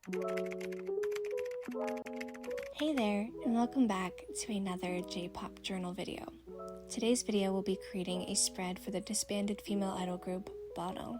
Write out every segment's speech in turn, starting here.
Hey there, and welcome back to another J-pop journal video. Today's video will be creating a spread for the disbanded female idol group, Buono.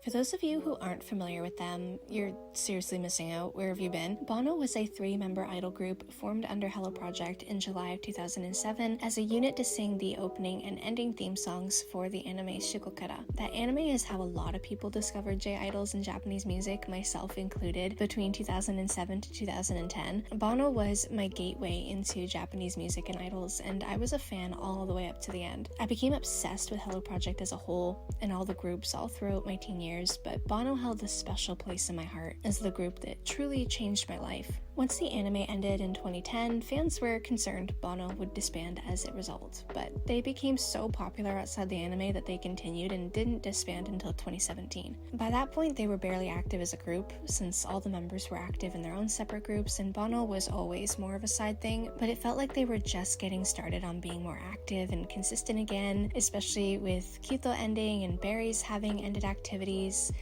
For those of you who aren't familiar with them, you're seriously missing out. Where have you been? Buono was a 3-member idol group formed under Hello Project in July of 2007 as a unit to sing the opening and ending theme songs for the anime Shukokara. That anime is how a lot of people discovered J-idols and Japanese music, myself included, between 2007 to 2010. Buono was my gateway into Japanese music and idols, and I was a fan all the way up to the end. I became obsessed with Hello Project as a whole and all the groups all throughout my teen years, but Buono held a special place in my heart as the group that truly changed my life. Once the anime ended in 2010, fans were concerned Buono would disband as a result, but they became so popular outside the anime that they continued and didn't disband until 2017. By that point, they were barely active as a group, since all the members were active in their own separate groups, and Buono was always more of a side thing, but it felt like they were just getting started on being more active and consistent again, especially with Kyuto ending and Berries having ended activities.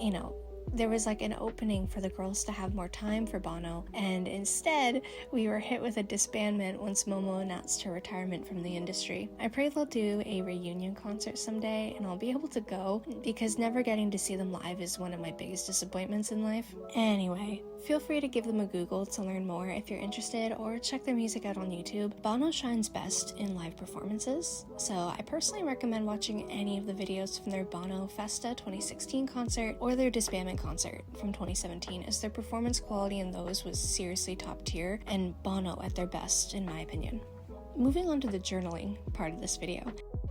You know, there was like an opening for the girls to have more time for Buono, and instead we were hit with a disbandment once Momo announced her retirement from the industry. I pray they'll do a reunion concert someday and I'll be able to go, because never getting to see them live is one of my biggest disappointments in life. Anyway, feel free to give them a Google to learn more if you're interested, or check their music out on YouTube. Buono shines best in live performances, so I personally recommend watching any of the videos from their Buono Festa 2016 concert or their disbandment concert from 2017, as their performance quality in those was seriously top tier and Buono at their best in my opinion. Moving on to the journaling part of this video.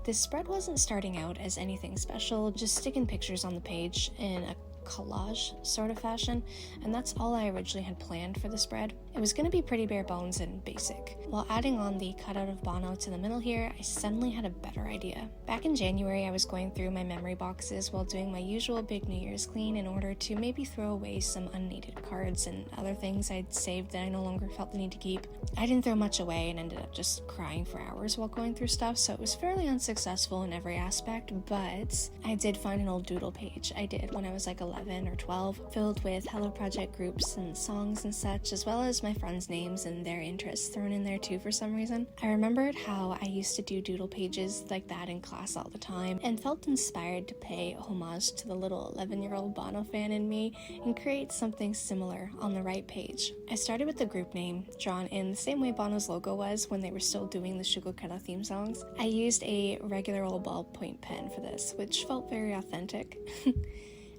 This spread wasn't starting out as anything special, just sticking pictures on the page in a collage sort of fashion, and that's all I originally had planned for the spread. It was going to be pretty bare bones and basic. While adding on the cutout of Buono to the middle here, I suddenly had a better idea. Back in January, I was going through my memory boxes while doing my usual big New Year's clean in order to maybe throw away some unneeded cards and other things I'd saved that I no longer felt the need to keep. I didn't throw much away and ended up just crying for hours while going through stuff, so it was fairly unsuccessful in every aspect, but I did find an old doodle page I did when I was like 11 or 12, filled with Hello Project groups and songs and such, as well as my friends' names and their interests thrown in there too for some reason. I remembered how I used to do doodle pages like that in class all the time, and felt inspired to pay homage to the little 11-year-old Buono fan in me and create something similar on the right page. I started with the group name, drawn in the same way Buono's logo was when they were still doing the Shukokara theme songs. I used a regular old ballpoint pen for this, which felt very authentic.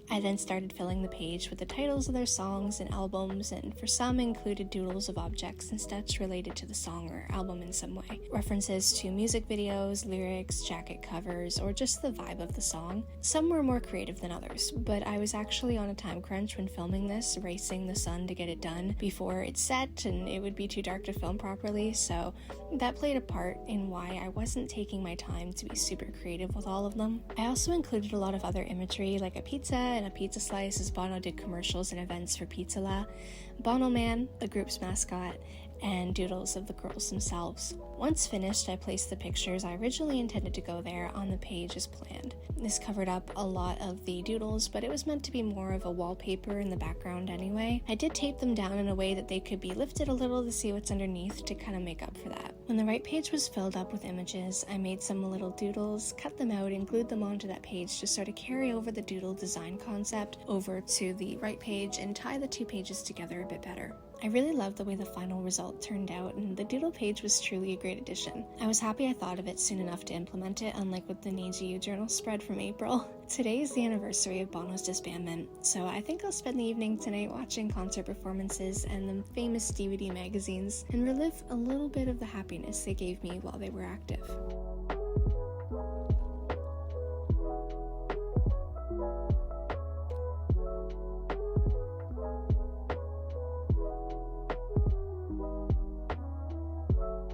I then started filling the page with the titles of their songs and albums, and for some included doodles of objects and such related to the song or album in some way. References to music videos, lyrics, jacket covers, or just the vibe of the song. Some were more creative than others, but I was actually on a time crunch when filming this, racing the sun to get it done before it's set and it would be too dark to film properly, so that played a part in why I wasn't taking my time to be super creative with all of them. I also included a lot of other imagery like a pizza and a pizza slice, as Buono did commercials and events for Pizza La, Buono Man, the group's mascot, and doodles of the girls themselves. Once finished, I placed the pictures I originally intended to go there on the page as planned. This covered up a lot of the doodles, but it was meant to be more of a wallpaper in the background anyway. I did tape them down in a way that they could be lifted a little to see what's underneath to kind of make up for that. When the right page was filled up with images, I made some little doodles, cut them out, and glued them onto that page to sort of carry over the doodle design concept over to the right page and tie the two pages together a bit better. I really loved the way the final result turned out, and the doodle page was truly a great addition. I was happy I thought of it soon enough to implement it, unlike with the Neji journal spread from April. Today is the anniversary of Buono's disbandment, so I think I'll spend the evening tonight watching concert performances and the famous DVD magazines, and relive a little bit of the happiness they gave me while they were active.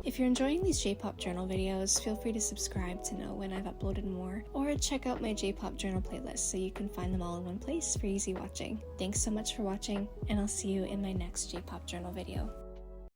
If you're enjoying these J-pop journal videos, feel free to subscribe to know when I've uploaded more, or check out my J-pop journal playlist so you can find them all in one place for easy watching. Thanks so much for watching, and I'll see you in my next J-pop journal video.